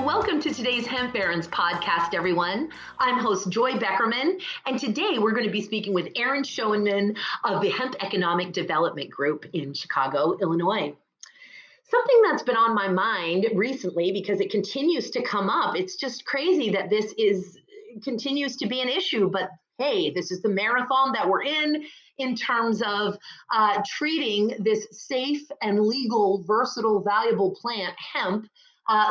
welcome to today's Hemp Barons podcast, everyone. I'm host Joy Beckerman, and today we're going to be speaking with Aaron Schoeneman of the Hemp Economic Development Group in Chicago, Illinois. Something that's been on my mind recently, because it continues to come up, it's just crazy that this continues to be an issue, but hey, this is the marathon that we're in terms of treating this safe and legal, versatile, valuable plant, hemp,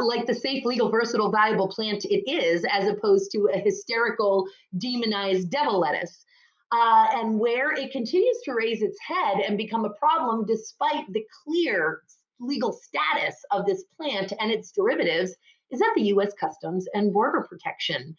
like the safe, legal, versatile, valuable plant it is, as opposed to a hysterical, demonized devil lettuce. And where it continues to raise its head and become a problem despite the clear legal status of this plant and its derivatives is at the U.S. Customs and Border Protection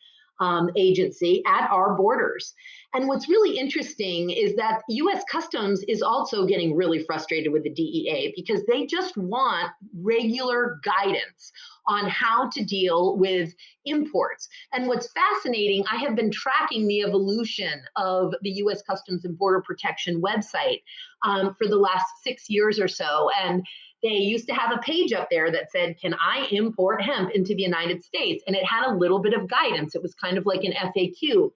agency at our borders. And what's really interesting is that U.S. Customs is also getting really frustrated with the DEA because they just want regular guidance on how to deal with imports. And what's fascinating, I have been tracking the evolution of the U.S. Customs and Border Protection website for the last 6 years or so. And they used to have a page up there that said, can I import hemp into the United States? And it had a little bit of guidance. It was kind of like an FAQ.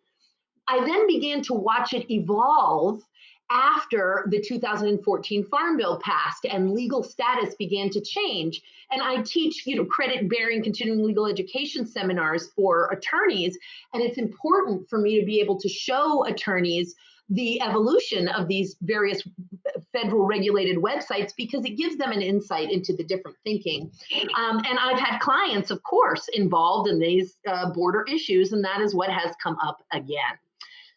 I then began to watch it evolve after the 2014 Farm Bill passed and legal status began to change. And I teach, credit-bearing continuing legal education seminars for attorneys. And it's important for me to be able to show attorneys the evolution of these various federal regulated websites because it gives them an insight into the different thinking. And I've had clients, of course, involved in these border issues, and that is what has come up again.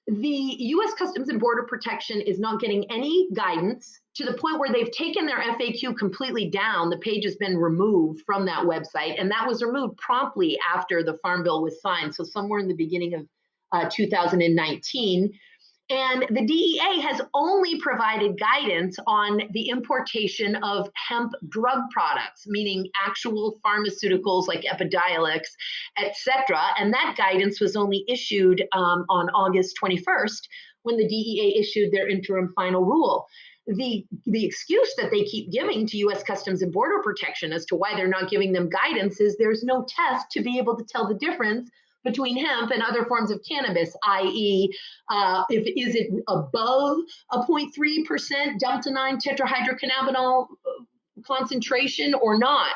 The U.S. Customs and Border Protection is not getting any guidance to the point where they've taken their FAQ completely down. The page has been removed from that website, and that was removed promptly after the Farm Bill was signed, so somewhere in the beginning of 2019. And the DEA has only provided guidance on the importation of hemp drug products, meaning actual pharmaceuticals like Epidiolex, et cetera. And that guidance was only issued on August 21st when the DEA issued their interim final rule. The excuse that they keep giving to U.S. Customs and Border Protection as to why they're not giving them guidance is there's no test to be able to tell the difference between hemp and other forms of cannabis, i.e., is it above a 0.3% delta-9 tetrahydrocannabinol concentration or not?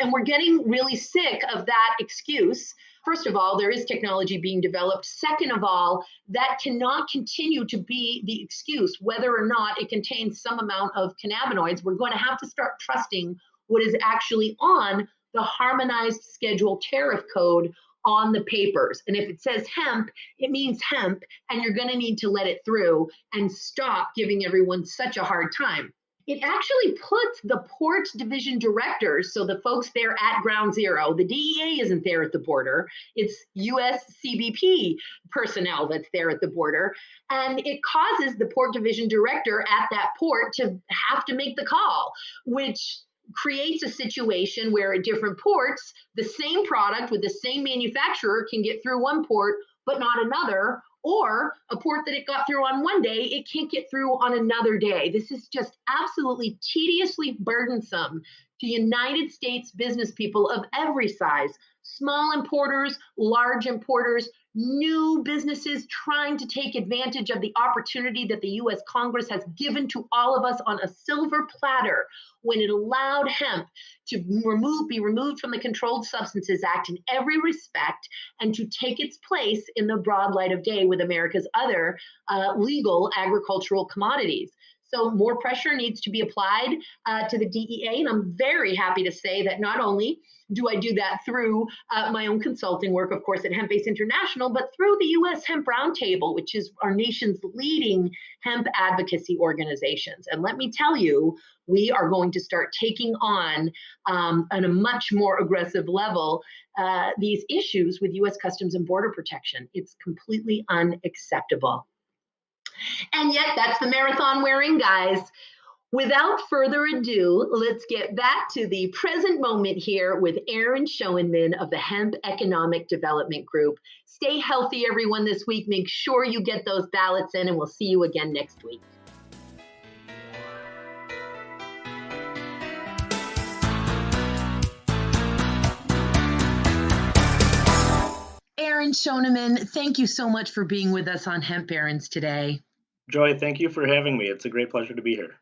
And we're getting really sick of that excuse. First of all, there is technology being developed. Second of all, that cannot continue to be the excuse, whether or not it contains some amount of cannabinoids. We're going to have to start trusting what is actually on the harmonized schedule tariff code on the papers. And if it says hemp, it means hemp, and you're going to need to let it through and stop giving everyone such a hard time. It actually puts the port division directors, so the folks there at ground zero, the DEA isn't there at the border, it's US CBP personnel that's there at the border, and it causes the port division director at that port to have to make the call, which creates a situation where at different ports, the same product with the same manufacturer can get through one port, but not another, or a port that it got through on one day, it can't get through on another day. This is just absolutely tediously burdensome to United States business people of every size, small importers, large importers, new businesses trying to take advantage of the opportunity that the U.S. Congress has given to all of us on a silver platter when it allowed hemp to be removed from the Controlled Substances Act in every respect and to take its place in the broad light of day with America's other legal agricultural commodities. So more pressure needs to be applied to the DEA, and I'm very happy to say that not only do I do that through my own consulting work, of course, at Hemp Base International, but through the U.S. Hemp Roundtable, which is our nation's leading hemp advocacy organizations. And let me tell you, we are going to start taking on a much more aggressive level these issues with U.S. Customs and Border Protection. It's completely unacceptable. And yet, that's the marathon we're in, guys. Without further ado, let's get back to the present moment here with Aaron Schoeneman of the Hemp Economic Development Group. Stay healthy, everyone, this week. Make sure you get those ballots in, and we'll see you again next week. Aaron Schoeneman, thank you so much for being with us on Hemp Barons today. Joy, thank you for having me. It's a great pleasure to be here.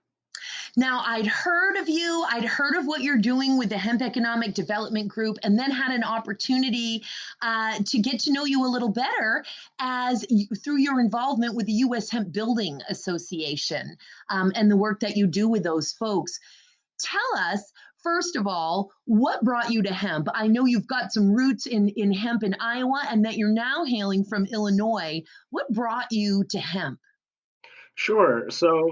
Now, I'd heard of you, I'd heard of what you're doing with the Hemp Economic Development Group, and then had an opportunity to get to know you a little better through your involvement with the U.S. Hemp Building Association and the work that you do with those folks. Tell us, first of all, what brought you to hemp? I know you've got some roots in hemp in Iowa and that you're now hailing from Illinois. What brought you to hemp? Sure. So,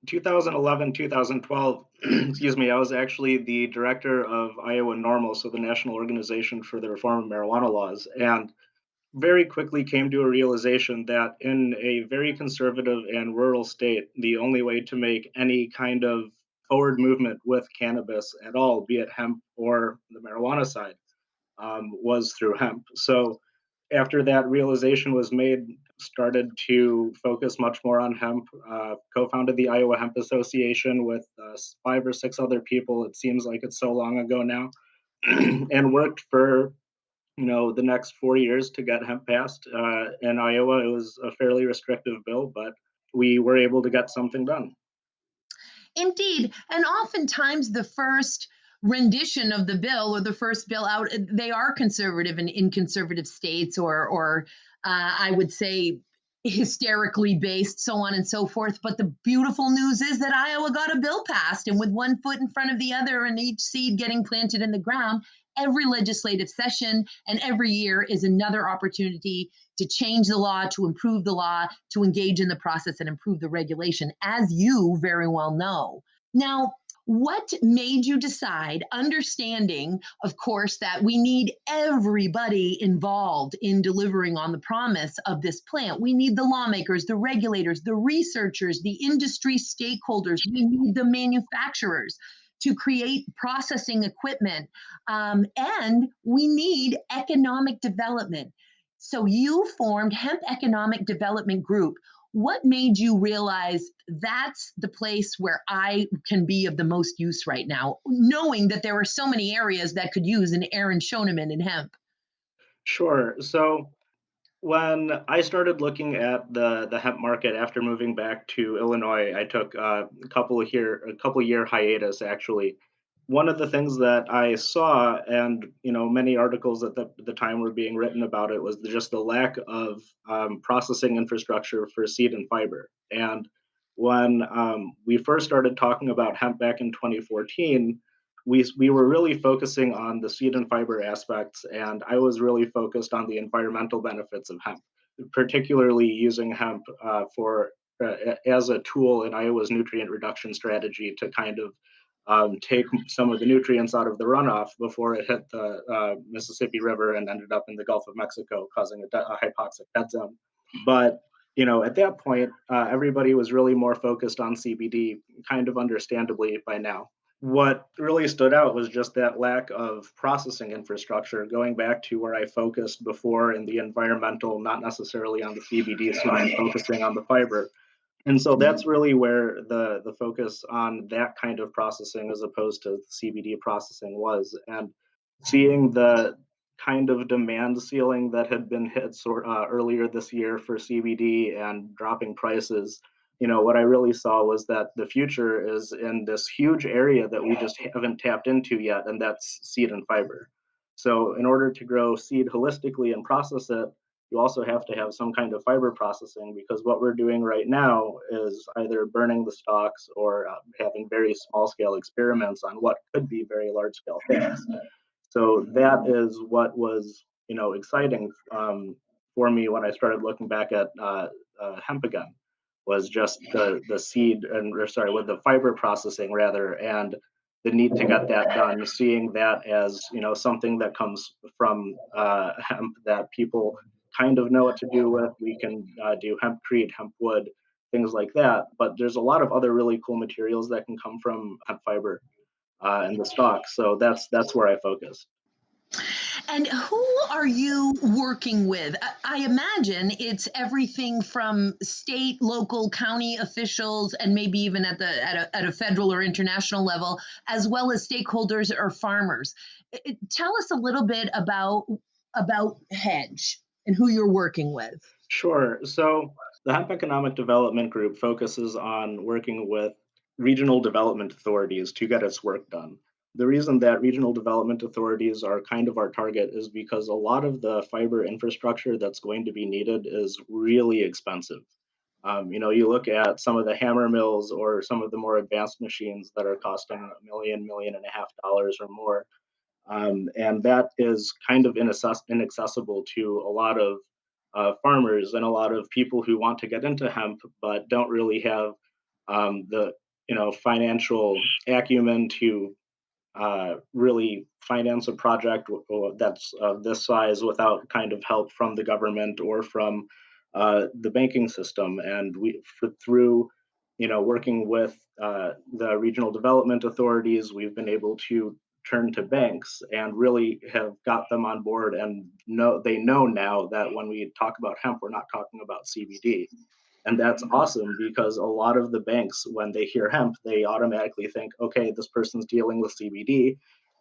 2011, 2012, excuse me, I was actually the director of Iowa NORML, so the National Organization for the Reform of Marijuana Laws, and very quickly came to a realization that in a very conservative and rural state, the only way to make any kind of forward movement with cannabis at all, be it hemp or the marijuana side, was through hemp. So after that realization was made, started to focus much more on hemp. Co-founded the Iowa Hemp Association with 5 or 6 other people. It seems like it's so long ago now, and worked for the next 4 years to get hemp passed in Iowa. It was a fairly restrictive bill, but we were able to get something done. Indeed. And oftentimes the first rendition of the bill or the first bill out, they are conservative and in conservative states or I would say hysterically based, so on and so forth. But the beautiful news is that Iowa got a bill passed, and with one foot in front of the other and each seed getting planted in the ground, every legislative session and every year is another opportunity to change the law, to improve the law, to engage in the process and improve the regulation, as you very well know. Now, what made you decide, understanding, of course, that we need everybody involved in delivering on the promise of this plant? We need the lawmakers, the regulators, the researchers, the industry stakeholders, we need the manufacturers to create processing equipment, and we need economic development. So you formed Hemp Economic Development Group. What made you realize that's the place where I can be of the most use right now, knowing that there are so many areas that could use an Aaron Schoeneman in hemp? Sure. So when I started looking at the hemp market after moving back to Illinois, I took a couple year hiatus actually. One of the things that I saw, and many articles at the time were being written about it, was just the lack of processing infrastructure for seed and fiber. And when we first started talking about hemp back in 2014, we were really focusing on the seed and fiber aspects, and I was really focused on the environmental benefits of hemp, particularly using hemp for as a tool in Iowa's nutrient reduction strategy to kind of take some of the nutrients out of the runoff before it hit the Mississippi River and ended up in the Gulf of Mexico, causing a hypoxic dead zone. But at that point, everybody was really more focused on CBD, kind of understandably by now. What really stood out was just that lack of processing infrastructure, going back to where I focused before in the environmental, not necessarily on the CBD side, focusing on the fiber. And so that's really where the focus on that kind of processing as opposed to CBD processing was. And seeing the kind of demand ceiling that had been hit earlier this year for CBD and dropping prices, what I really saw was that the future is in this huge area that we just haven't tapped into yet, and that's seed and fiber. So in order to grow seed holistically and process it, you also have to have some kind of fiber processing, because what we're doing right now is either burning the stalks or having very small scale experiments on what could be very large scale things. So that is what was exciting for me when I started looking back at hemp again, was just the seed and or sorry with the fiber processing rather, and the need to get that done, seeing that as something that comes from hemp that people kind of know what to do with. We can do hempcrete, hemp wood, things like that. But there's a lot of other really cool materials that can come from hemp fiber and the stalk. So that's where I focus. And who are you working with? I imagine it's everything from state, local, county officials, and maybe even at a federal or international level, as well as stakeholders or farmers. Tell us a little bit about about Hedge and who you're working with? Sure. So the Hemp Economic Development Group focuses on working with regional development authorities to get its work done. The reason that regional development authorities are kind of our target is because a lot of the fiber infrastructure that's going to be needed is really expensive. You look at some of the hammer mills or some of the more advanced machines that are costing million and a half dollars or more, and that is kind of inaccessible to a lot of farmers and a lot of people who want to get into hemp but don't really have the financial acumen to really finance a project that's this size without kind of help from the government or from the banking system. And through working with the regional development authorities, we've been able to turn to banks and really have got them on board and they know now that when we talk about hemp, we're not talking about CBD. And that's awesome because a lot of the banks, when they hear hemp, they automatically think, okay, this person's dealing with CBD.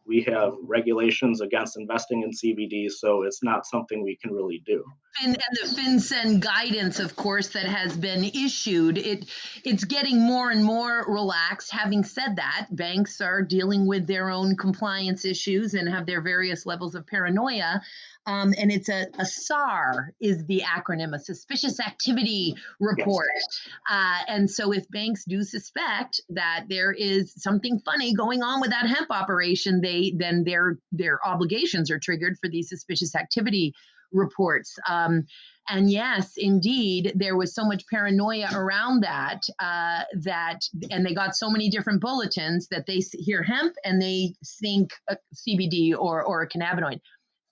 We have regulations against investing in CBD, so it's not something we can really do. And the FinCEN guidance, of course, that has been issued, it's getting more and more relaxed. Having said that, banks are dealing with their own compliance issues and have their various levels of paranoia. And it's a SAR is the acronym, a suspicious activity report. Yes. And so if banks do suspect that there is something funny going on with that hemp operation, then their obligations are triggered for these suspicious activity reports. And yes, indeed, there was so much paranoia around and they got so many different bulletins that they hear hemp and they think CBD or a cannabinoid.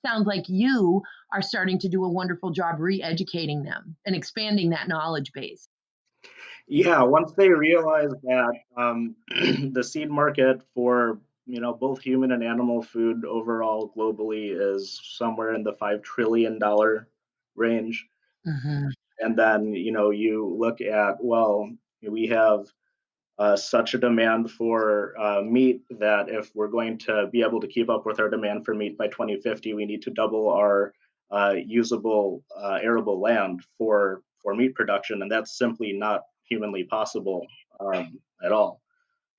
Sounds like you are starting to do a wonderful job re-educating them and expanding that knowledge base. Yeah, once they realize that the seed market for both human and animal food overall globally is somewhere in the $5 trillion range, Mhm. and then you look at, well, we have such a demand for meat that if we're going to be able to keep up with our demand for meat by 2050, we need to double our usable arable land for meat production, and that's simply not humanly possible at all.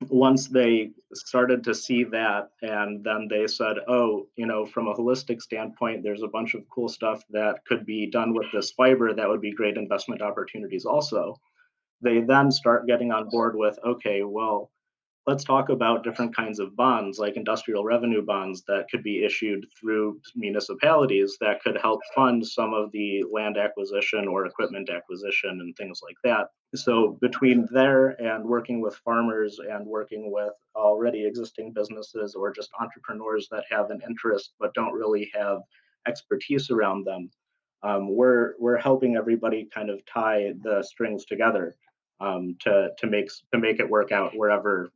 Once they started to see that, and then they said, oh, from a holistic standpoint, there's a bunch of cool stuff that could be done with this fiber that would be great investment opportunities also. They then start getting on board with, okay, well, let's talk about different kinds of bonds, like industrial revenue bonds that could be issued through municipalities that could help fund some of the land acquisition or equipment acquisition and things like that. So between there and working with farmers and working with already existing businesses or just entrepreneurs that have an interest but don't really have expertise around them, we're helping everybody kind of tie the strings together to make it work out wherever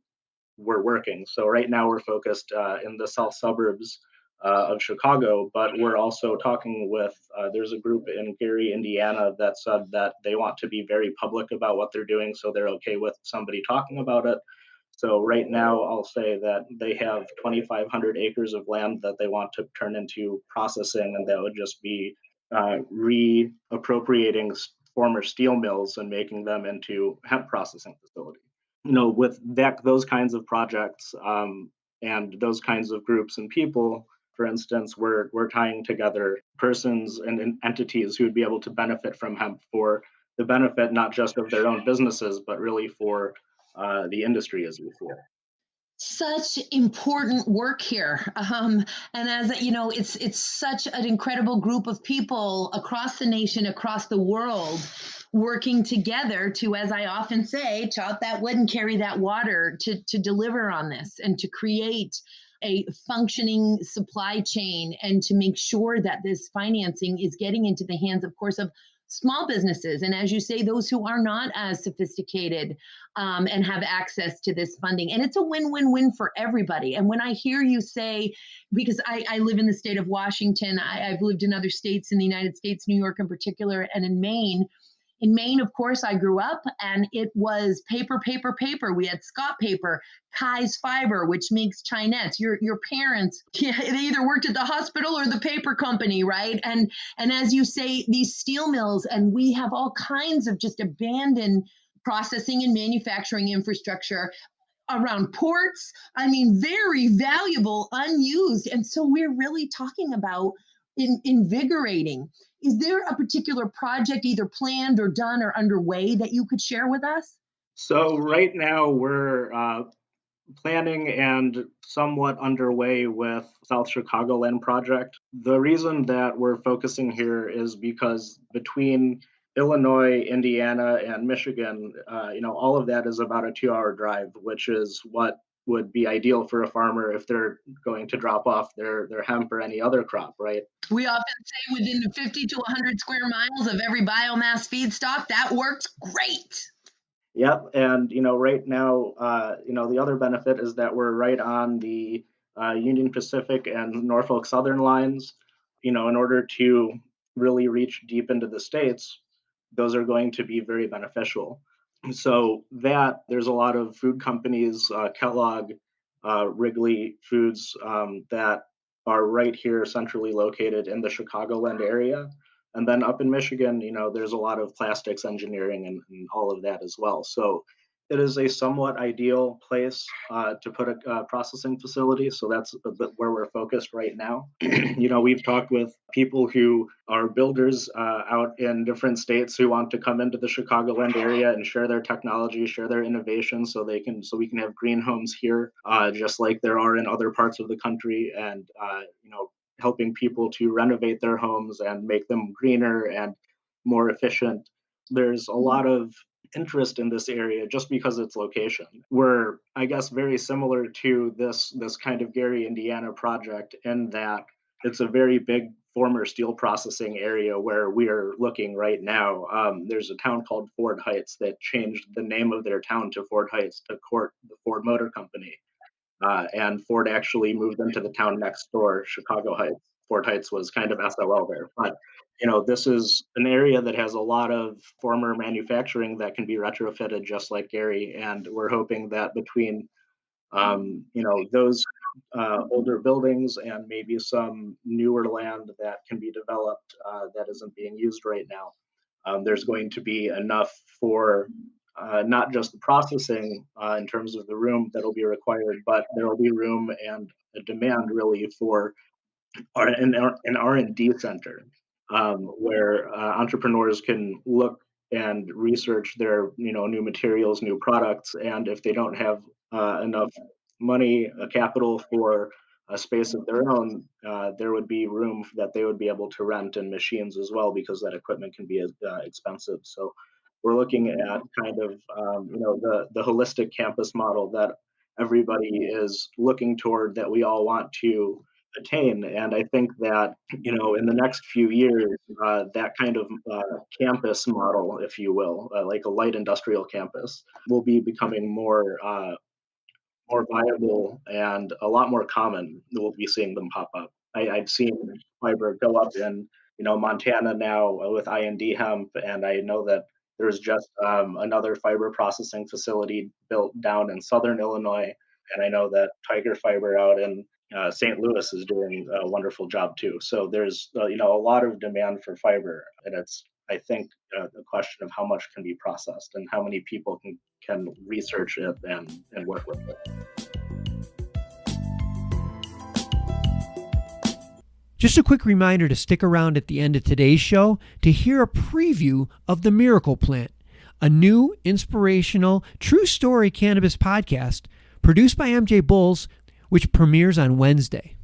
we're working. So right now we're focused in the south suburbs of Chicago, but we're also talking with. There's a group in Gary, Indiana, that said that they want to be very public about what they're doing, so they're okay with somebody talking about it. So right now, I'll say that they have 2,500 acres of land that they want to turn into processing, and that would just be reappropriating former steel mills and making them into hemp processing facilities. With those kinds of projects and those kinds of groups and people, for instance, we're tying together persons and entities who would be able to benefit from hemp for the benefit not just of their own businesses, but really for the industry as we see it. Such important work here, and as you know, it's such an incredible group of people across the nation, across the world, working together to, as I often say, chop that wood and carry that water to deliver on this and to create a functioning supply chain and to make sure that this financing is getting into the hands, of course, of small businesses. And as you say, those who are not as sophisticated and have access to this funding. And it's a win win win for everybody. And when I hear you say, because I live in the state of Washington, I've lived in other states in the United States, New York in particular, and in Maine. In Maine, of course, I grew up, and it was paper, paper, paper. We had Scott paper, Kai's fiber, which makes Chinettes. Your parents, yeah, they either worked at the hospital or the paper company, right? And as you say, these steel mills, and we have all kinds of just abandoned processing and manufacturing infrastructure around ports. I mean, very valuable, unused. And so we're really talking about invigorating. Is there a particular project either planned or done or underway that you could share with us? So right now we're planning and somewhat underway with South Chicagoland project. The reason that we're focusing here is because between Illinois, Indiana, and Michigan, all of that is about a 2-hour drive, which is what would be ideal for a farmer if they're going to drop off their hemp or any other crop, right? We often say within 50 to 100 square miles of every biomass feedstock, that works great. Yep, and right now, the other benefit is that we're right on the Union Pacific and Norfolk Southern lines. In order to really reach deep into the states, those are going to be very beneficial. So that there's a lot of food companies, Kellogg, Wrigley Foods, that are right here centrally located in the Chicagoland area. And then up in Michigan, there's a lot of plastics engineering and all of that as well. So it is a somewhat ideal place to put a processing facility. So that's a bit where we're focused right now. We've talked with people who are builders out in different states who want to come into the Chicagoland area and share their technology, share their innovations, so we can have green homes here, just like there are in other parts of the country, and helping people to renovate their homes and make them greener and more efficient. There's a lot of interest in this area just because its location. We're, I guess, very similar to this kind of Gary, Indiana project in that it's a very big former steel processing area where we are looking right now. There's a town called Ford Heights that changed the name of their town to Ford Heights to court the Ford Motor Company. And Ford actually moved into the town next door, Chicago Heights. Ford Heights was kind of SOL there. But, this is an area that has a lot of former manufacturing that can be retrofitted just like Gary. And we're hoping that between, those older buildings and maybe some newer land that can be developed that isn't being used right now, there's going to be enough for not just the processing in terms of the room that'll be required, but there will be room and a demand really for an R&D center where entrepreneurs can look and research their new materials, new products, and if they don't have enough money, capital for a space of their own, there would be room that they would be able to rent and machines as well because that equipment can be expensive. So we're looking at kind of the holistic campus model that everybody is looking toward, that we all want to attain. And I think that in the next few years, that kind of campus model, if you will, like a light industrial campus, will be becoming more viable and a lot more common. We'll be seeing them pop up. I've seen fiber go up in Montana now with IND Hemp, and I know that there's just another fiber processing facility built down in southern Illinois, and I know that Tiger Fiber out in St. Louis is doing a wonderful job too. So there's a lot of demand for fiber, and it's, I think, a question of how much can be processed and how many people can research it and work with it. Just a quick reminder to stick around at the end of today's show to hear a preview of The Miracle Plant, a new, inspirational, true story cannabis podcast produced by MJBulls, which premieres on Wednesday.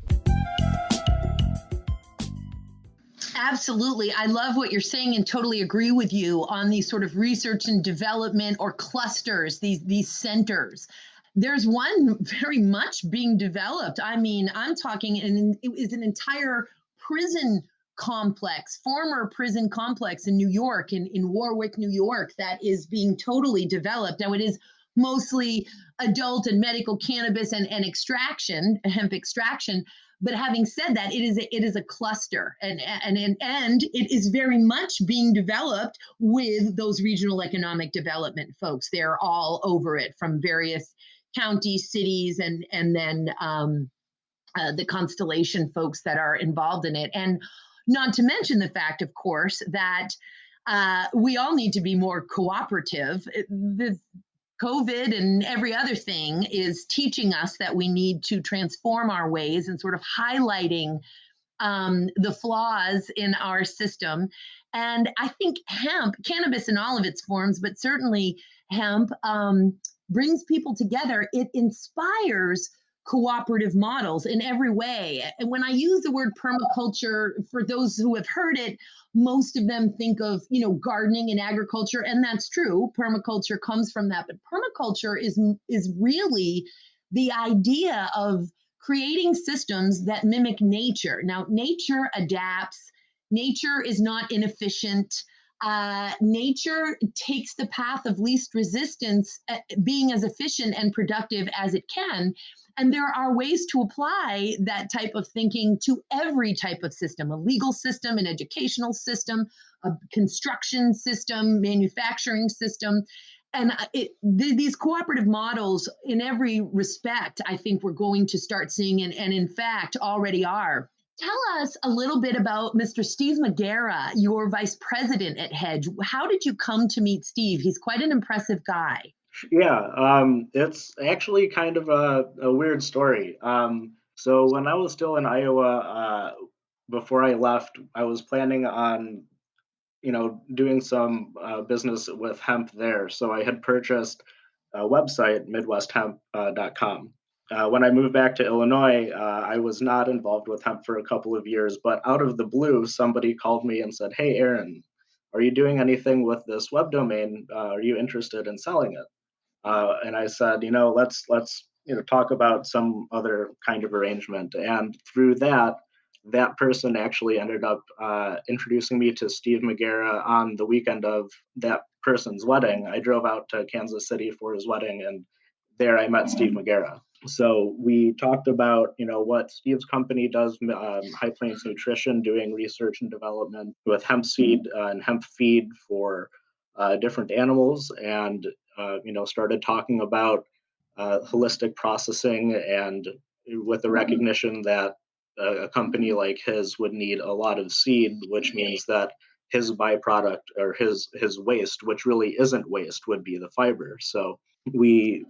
Absolutely. I love what you're saying and totally agree with you on these sort of research and development or clusters, these centers. There's one very much being developed. I mean, I'm talking, and it is an entire prison complex, former prison complex in New York, in Warwick, New York, that is being totally developed. Now, it is mostly adult and medical cannabis and extraction, hemp extraction, But having said that, it is a cluster, and it is very much being developed with those regional economic development folks. They're all over it from various counties, cities, and then the constellation folks that are involved in it. And not to mention the fact, of course, that we all need to be more cooperative. The COVID and every other thing is teaching us that we need to transform our ways and sort of highlighting the flaws in our system. And I think hemp, cannabis in all of its forms, but certainly hemp, brings people together. It inspires cooperative models in every way. And when I use the word permaculture, for those who have heard it, most of them think of, gardening and agriculture, and that's true. Permaculture comes from that, but permaculture is really the idea of creating systems that mimic nature. Now, nature adapts. Nature is not inefficient. Nature takes the path of least resistance, being as efficient and productive as it can. And there are ways to apply that type of thinking to every type of system, a legal system, an educational system, a construction system, manufacturing system. And these cooperative models, in every respect, I think we're going to start seeing, and in fact already are. Tell us a little bit about Mr. Steve Magera, your vice president at Hedge. How did you come to meet Steve? He's quite an impressive guy. Yeah, it's actually kind of a weird story. So when I was still in Iowa, before I left, I was planning on, doing some business with hemp there. So I had purchased a website, midwesthemp.com. When I moved back to Illinois, I was not involved with hemp for a couple of years, but out of the blue, somebody called me and said, "Hey, Aaron, are you doing anything with this web domain? Are you interested in selling it?" And I said, let's talk about some other kind of arrangement. And through that person actually ended up introducing me to Steve Magera on the weekend of that person's wedding. I drove out to Kansas City for his wedding, and there I met Steve Magera. So we talked about, what Steve's company does, High Plains Nutrition, doing research and development with hemp seed and hemp feed for different animals, and started talking about holistic processing, and with the recognition that a company like his would need a lot of seed, which means that his byproduct, or his waste, which really isn't waste, would be the fiber. So we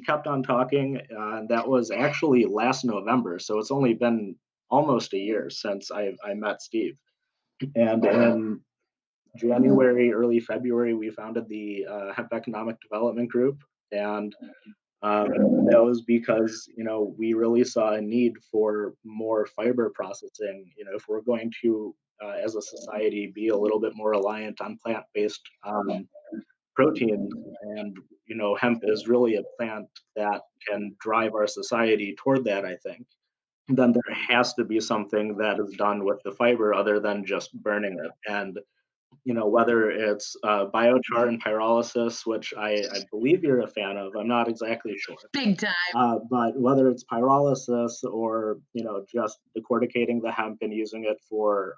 kept on talking, and that was actually last November. So it's only been almost a year since I met Steve. And in January, early February, we founded the Hemp Economic Development Group, and that was because we really saw a need for more fiber processing. If we're going to, as a society, be a little bit more reliant on plant-based proteins, and hemp is really a plant that can drive our society toward that, I think, then there has to be something that is done with the fiber other than just burning it. And whether it's biochar and pyrolysis, which I believe you're a fan of. I'm not exactly sure. Big time. But whether it's pyrolysis, or, just decorticating the hemp and using it for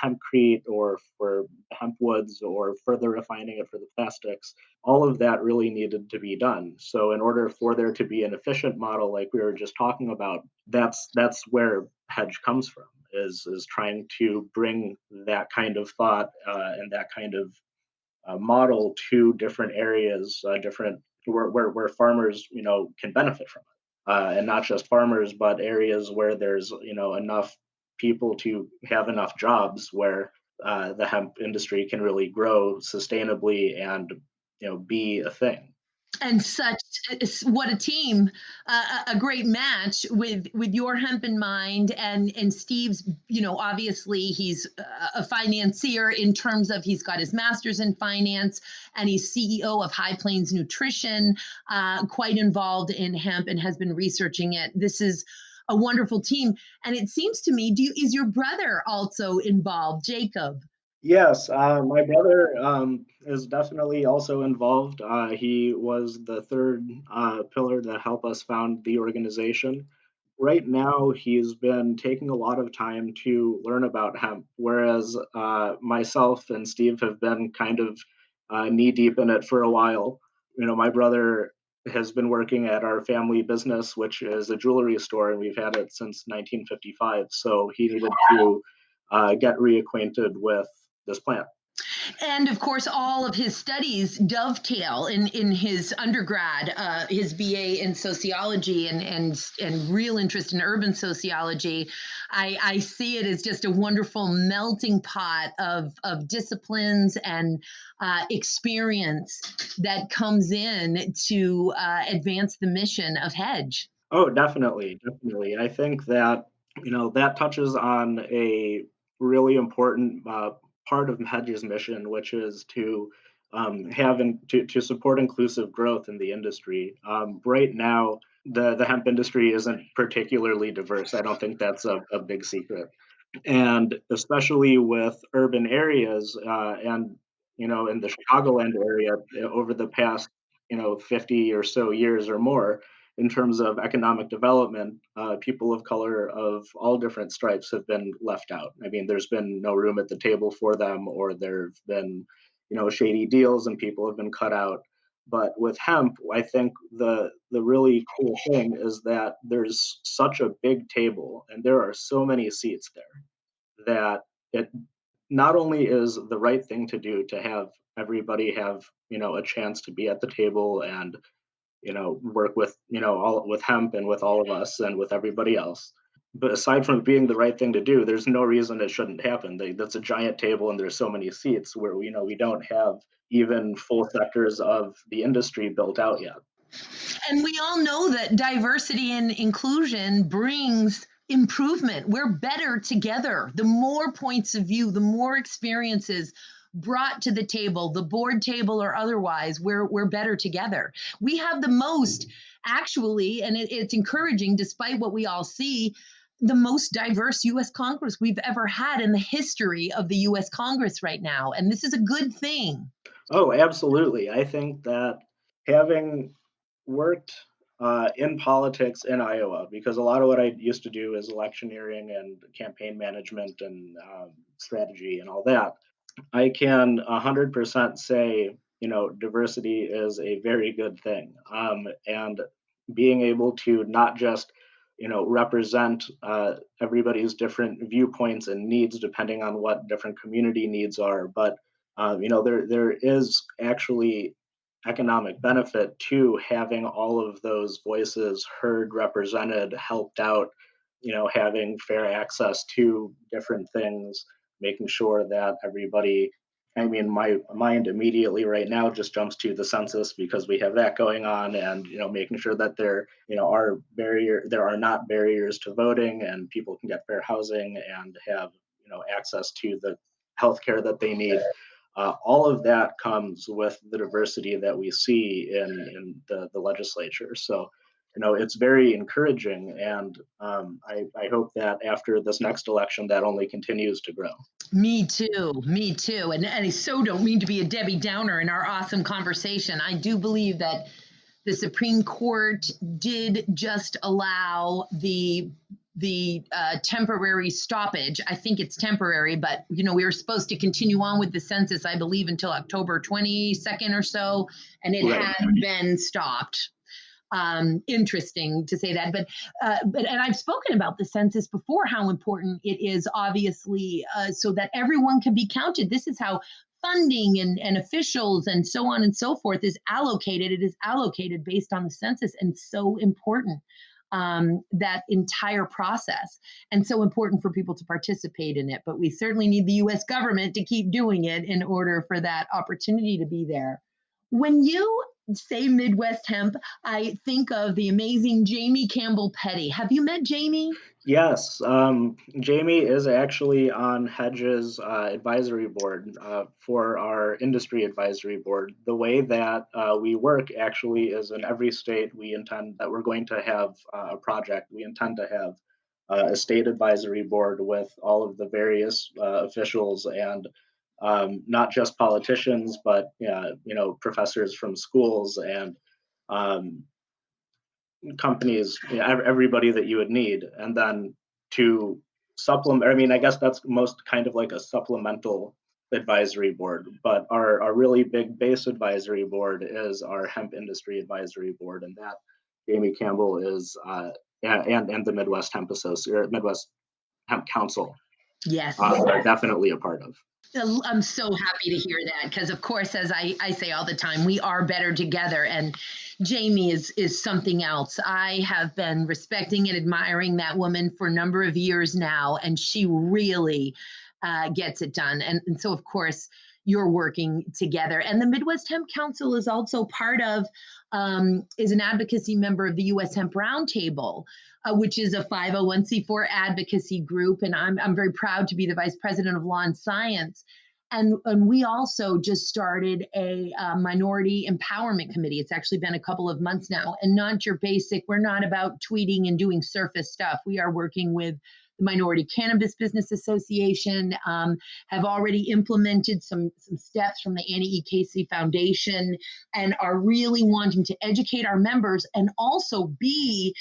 hempcrete, or for hemp woods, or further refining it for the plastics, all of that really needed to be done. So in order for there to be an efficient model like we were just talking about, that's where Hedge comes from, is trying to bring that kind of thought and that kind of model to different areas, different where farmers can benefit from it, and not just farmers, but areas where there's enough people to have enough jobs, where the hemp industry can really grow sustainably and be a thing. And such, what a team, a great match with your hemp in mind, and Steve's, obviously he's a financier in terms of, he's got his master's in finance, and he's CEO of High Plains Nutrition, quite involved in hemp and has been researching it. This is a wonderful team. And it seems to me, is your brother also involved, Jacob? Yes, my brother is definitely also involved. He was the third pillar that helped us found the organization. right now he's been taking a lot of time to learn about hemp, whereas myself and Steve have been kind of knee deep in it for a while. My brother has been working at our family business, which is a jewelry store, and we've had it since 1955. So he needed to get reacquainted with this plant. And of course, all of his studies dovetail in his undergrad, his BA in sociology and real interest in urban sociology. I see it as just a wonderful melting pot of disciplines and experience that comes in to advance the mission of Hedge. Oh, definitely, definitely. I think that that touches on a really important part of Hedge's mission, which is to to support inclusive growth in the industry. Right now, the hemp industry isn't particularly diverse. I don't think that's a big secret, and especially with urban areas and in the Chicagoland area over the past 50 or so years or more in terms of economic development, people of color of all different stripes have been left out. I mean, there's been no room at the table for them, or there've been shady deals and people have been cut out. But with hemp, I think the really cool thing is that there's such a big table and there are so many seats there that it not only is the right thing to do to have everybody have a chance to be at the table and work with all with hemp and with all of us and with everybody else, but aside from it being the right thing to do, there's no reason it shouldn't happen. That's a giant table and there's so many seats where we don't have even full sectors of the industry built out yet. And we all know that diversity and inclusion brings improvement. We're better together. The more points of view, the more experiences brought to the table, the board table or otherwise, we're better together. We have the most, actually, and it's encouraging despite what we all see, the most diverse US Congress we've ever had in the history of the US Congress right now. And this is a good thing. Oh, absolutely. I think that having worked in politics in Iowa, because a lot of what I used to do is electioneering and campaign management and strategy and all that. I can 100% say, diversity is a very good thing. And being able to not just, represent everybody's different viewpoints and needs depending on what different community needs are, but there is actually economic benefit to having all of those voices heard, represented, helped out, having fair access to different things, making sure that everybody, I mean, my mind immediately right now just jumps to the census because we have that going on, and making sure that there are not barriers to voting and people can get fair housing and have access to the healthcare that they need. All of that comes with the diversity that we see in the legislature. So, it's very encouraging, and I hope that after this next election, that only continues to grow. Me too. Me too. And I so don't mean to be a Debbie Downer in our awesome conversation. I do believe that the Supreme Court did just allow the temporary stoppage. I think it's temporary, but we were supposed to continue on with the census, I believe, until October 22nd or so, and it Right. had been stopped. Interesting to say that, but and I've spoken about the census before, how important it is, obviously, so that everyone can be counted. This is how funding and officials and so on and so forth is allocated. It is allocated based on the census, and so important, that entire process, and so important for people to participate in it. But we certainly need the U.S. government to keep doing it in order for that opportunity to be there. When you say Midwest Hemp, I think of the amazing Jamie Campbell Petty. Have you met Jamie? Yes, Jamie is actually on Hedge's advisory board for our industry advisory board. The way that we work actually is in every state we intend that we're going to have a project. We intend to have a state advisory board with all of the various officials and not just politicians, but professors from schools and um, companies, everybody that you would need, and then to supplement. I mean, I guess that's most kind of like a supplemental advisory board, but our really big base advisory board is our hemp industry advisory board, and that Jamie Campbell is, and the Midwest Hemp Association, Midwest Hemp Council, Yes. are definitely a part of. I'm so happy to hear that because, of course, as I say all the time, we are better together. And Jamie is something else. I have been respecting and admiring that woman for a number of years now, and she really gets it done. And so, of course, you're working together. And the Midwest Hemp Council is also part of, is an advocacy member of the U.S. Hemp Roundtable, which is a 501c4 advocacy group. And I'm very proud to be the vice president of law and science. And we also just started a minority empowerment committee. It's actually been a couple of months now, and not your basic, we're not about tweeting and doing surface stuff. We are working with the Minority Cannabis Business Association, have already implemented some steps from the Annie E. Casey Foundation, and are really wanting to educate our members and also be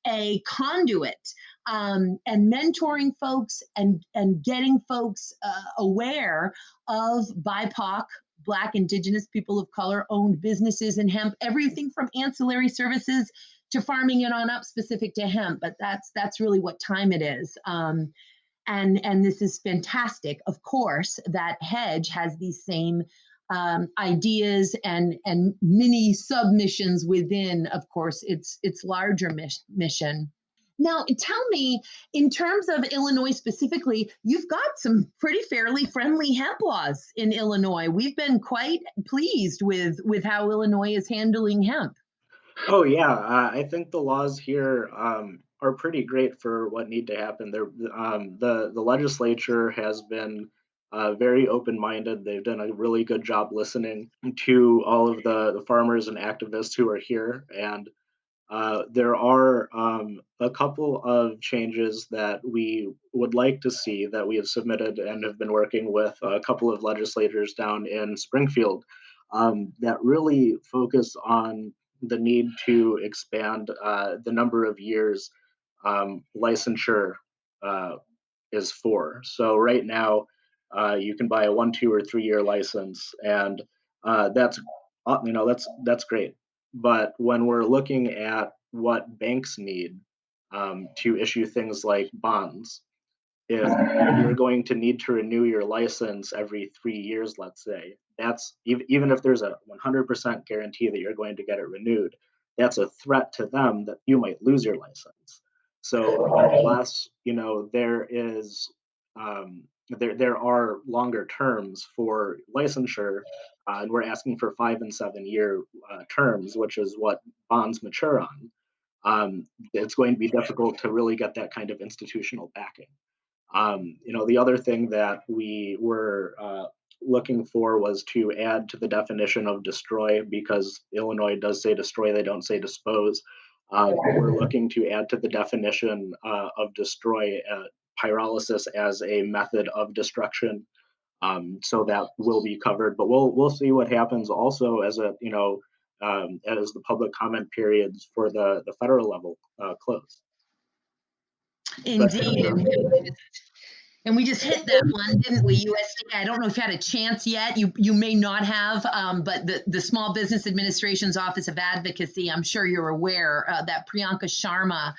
a conduit, and mentoring folks and getting folks aware of BIPOC, Black, Indigenous, people of color owned businesses in hemp, everything from ancillary services to farming and on up specific to hemp. But that's really what time it is. And this is fantastic. Of course, that Hedge has these same ideas and mini submissions within, of course, its larger mission. Now, tell me, in terms of Illinois specifically, you've got some pretty fairly friendly hemp laws in Illinois. We've been quite pleased with how Illinois is handling hemp. Oh yeah, I think the laws here are pretty great for what need to happen. The legislature has been very open-minded. They've done a really good job listening to all of the farmers and activists who are here, and there are a couple of changes that we would like to see that we have submitted and have been working with a couple of legislators down in Springfield, that really focus on the need to expand the number of years licensure is for. So right now, you can buy a 1, 2, or 3 year license, and that's that's great. But when we're looking at what banks need to issue things like bonds, if you're going to need to renew your license every 3 years, let's say, that's even if there's a 100% guarantee that you're going to get it renewed, that's a threat to them that you might lose your license. So unless there are longer terms for licensure, and we're asking for 5 and 7 year terms, which is what bonds mature on. It's going to be difficult to really get that kind of institutional backing. The other thing that we were looking for was to add to the definition of destroy, because Illinois does say destroy, they don't say dispose. We're looking to add to the definition of destroy pyrolysis as a method of destruction. So that will be covered, but we'll see what happens also as as the public comment periods for the federal level close. Indeed. And we just hit that one, didn't we? USDA. I don't know if you had a chance yet. You may not have, but the Small Business Administration's Office of Advocacy, I'm sure you're aware that Priyanka Sharma,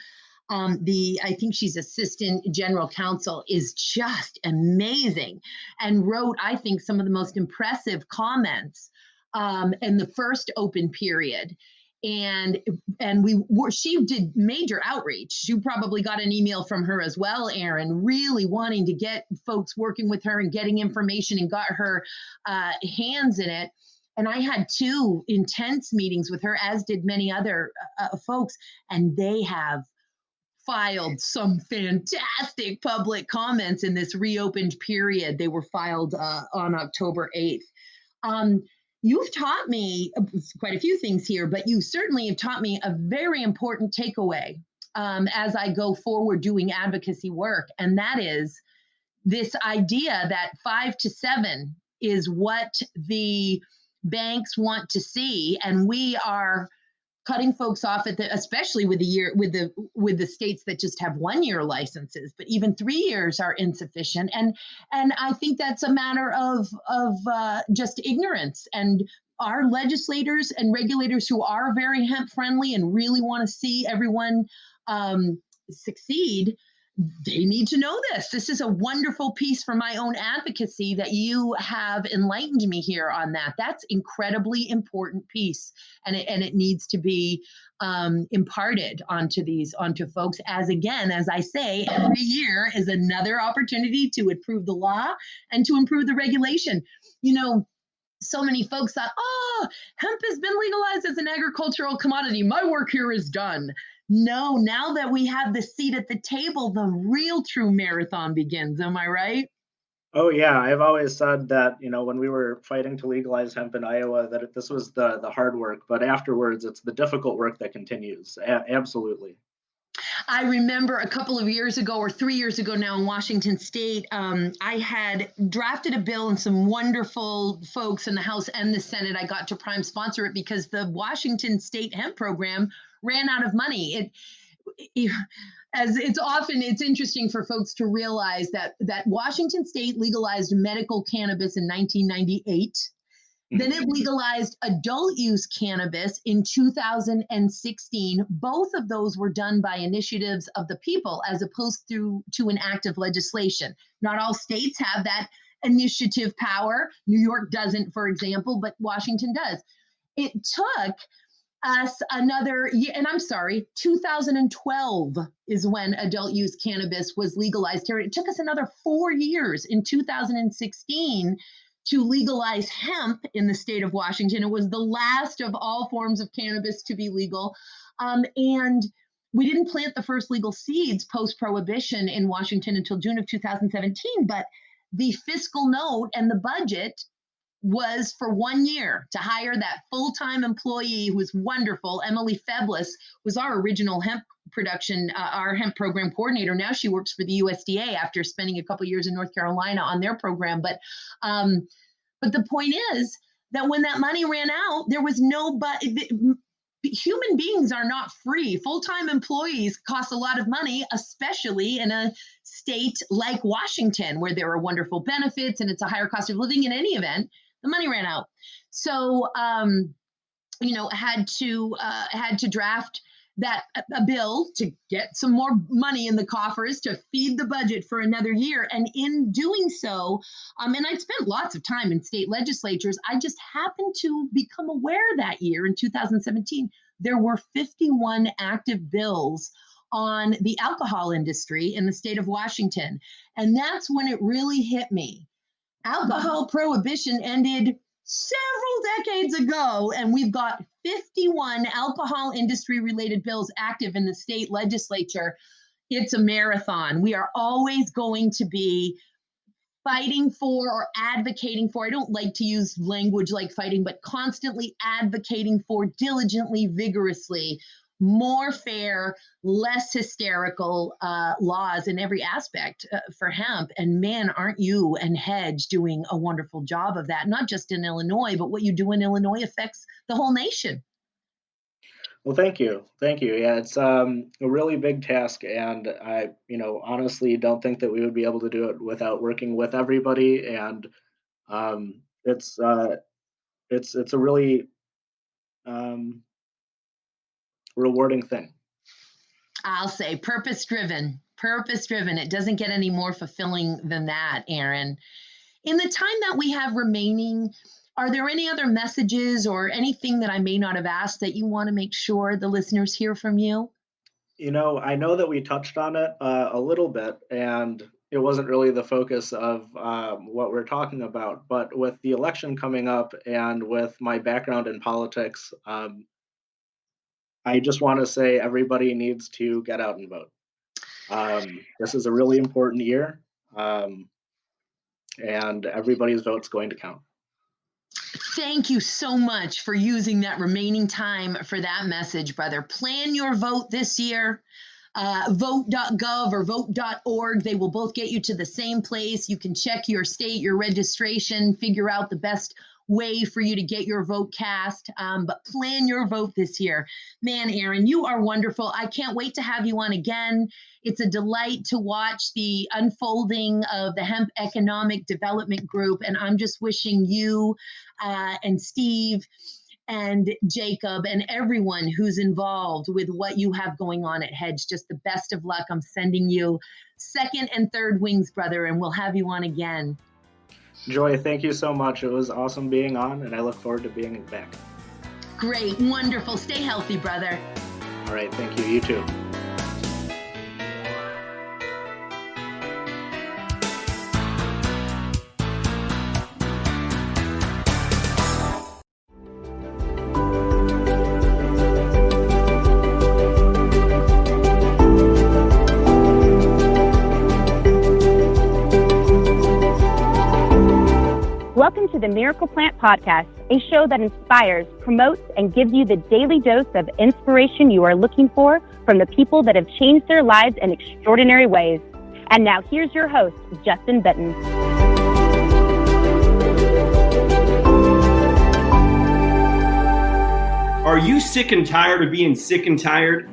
I think she's Assistant General Counsel, is just amazing, and wrote, I think, some of the most impressive comments in the first open period. And she did major outreach. You probably got an email from her as well, Aaron, really wanting to get folks working with her and getting information, and got her hands in it. And I had 2 intense meetings with her, as did many other folks, and they have filed some fantastic public comments in this reopened period. They were filed on October 8th. You've taught me quite a few things here, but you certainly have taught me a very important takeaway as I go forward doing advocacy work. And that is this idea that 5 to 7 is what the banks want to see. And we are cutting folks off at especially with the states that just have 1 year licenses, but even 3 years are insufficient. And I think that's a matter of just ignorance. And our legislators and regulators who are very hemp friendly and really want to see everyone succeed, they need to know this. This is a wonderful piece for my own advocacy that you have enlightened me here on that. That's incredibly important piece, and it needs to be imparted onto folks. As again, as I say, every year is another opportunity to improve the law and to improve the regulation. So many folks thought, hemp has been legalized as an agricultural commodity. My work here is done. No, now that we have the seat at the table, the real true marathon begins. Am I right? Oh yeah, I've always said that, when we were fighting to legalize hemp in Iowa, that this was the hard work, but afterwards it's the difficult work that continues. Absolutely. I remember a couple of years ago or 3 years ago now in Washington State, I had drafted a bill and some wonderful folks in the House and the Senate. I got to prime sponsor it because the Washington State hemp program ran out of money. It's interesting for folks to realize that Washington State legalized medical cannabis in 1998. Then it legalized adult use cannabis in 2016. Both of those were done by initiatives of the people as opposed to an act of legislation. Not all states have that initiative power. New York doesn't, for example, but Washington does. It took us another year, and I'm sorry, 2012 is when adult use cannabis was legalized here. It took us another 4 years in 2016 to legalize hemp in the state of Washington. It was the last of all forms of cannabis to be legal. And we didn't plant the first legal seeds post-prohibition in Washington until June of 2017, but the fiscal note and the budget was for 1 year to hire that full-time employee who was wonderful. Emily Feblis was our original hemp production, our hemp program coordinator. Now she works for the USDA after spending a couple years in North Carolina on their program. But the point is that when that money ran out, there was human beings are not free. Full-time employees cost a lot of money, especially in a state like Washington, where there are wonderful benefits and it's a higher cost of living. In any event, the money ran out. So, had to draft a bill to get some more money in the coffers to feed the budget for another year. And in doing so, and I'd spent lots of time in state legislatures, I just happened to become aware that year in 2017, there were 51 active bills on the alcohol industry in the state of Washington. And that's when it really hit me. Alcohol prohibition ended several decades ago, and we've got 51 alcohol industry related bills active in the state legislature. It's a marathon. We are always going to be fighting for or advocating for, I don't like to use language like fighting, but constantly advocating for, diligently, vigorously, more fair, less hysterical laws in every aspect for hemp. And man, aren't you and Hedge doing a wonderful job of that, not just in Illinois, but what you do in Illinois affects the whole nation. Well, thank you. Thank you. Yeah, it's a really big task, and I, honestly don't think that we would be able to do it without working with everybody. And it's a really rewarding thing. I'll say purpose driven. It doesn't get any more fulfilling than that, Aaron. In the time that we have remaining, are there any other messages or anything that I may not have asked that you want to make sure the listeners hear from you? I know that we touched on it a little bit, and it wasn't really the focus of what we're talking about. But with the election coming up and with my background in politics, I just want to say everybody needs to get out and vote. This is a really important year, and everybody's vote's going to count. Thank you so much for using that remaining time for that message, brother. Plan your vote this year. Vote.gov or vote.org. They will both get you to the same place. You can check your state, your registration, figure out the best way for you to get your vote cast, but plan your vote this year. Man, Aaron, you are wonderful. I can't wait to have you on again. It's a delight to watch the unfolding of the Hemp Economic Development Group, and I'm just wishing you and Steve and Jacob and everyone who's involved with what you have going on at Hedge just the best of luck. I'm sending you second and third wings, brother, and we'll have you on again. Joy, thank you so much. It was awesome being on, and I look forward to being back. Great, wonderful. Stay healthy, brother. All right, thank you. You too. Welcome to the Miracle Plant Podcast, a show that inspires, promotes, and gives you the daily dose of inspiration you are looking for from the people that have changed their lives in extraordinary ways. And now here's your host, Justin Benton. Are you sick and tired of being sick and tired?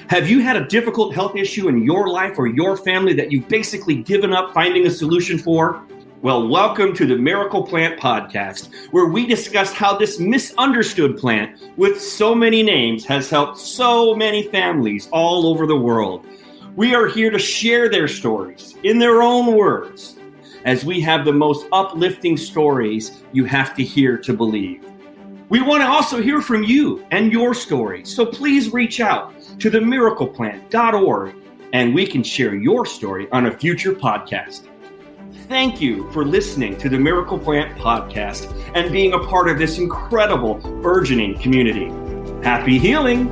Have you had a difficult health issue in your life or your family that you've basically given up finding a solution for? Well, welcome to the Miracle Plant Podcast, where we discuss how this misunderstood plant with so many names has helped so many families all over the world. We are here to share their stories in their own words, as we have the most uplifting stories you have to hear to believe. We want to also hear from you and your stories, so please reach out to themiracleplant.org and we can share your story on a future podcast. Thank you for listening to the Miracle Plant Podcast and being a part of this incredible burgeoning community. Happy healing!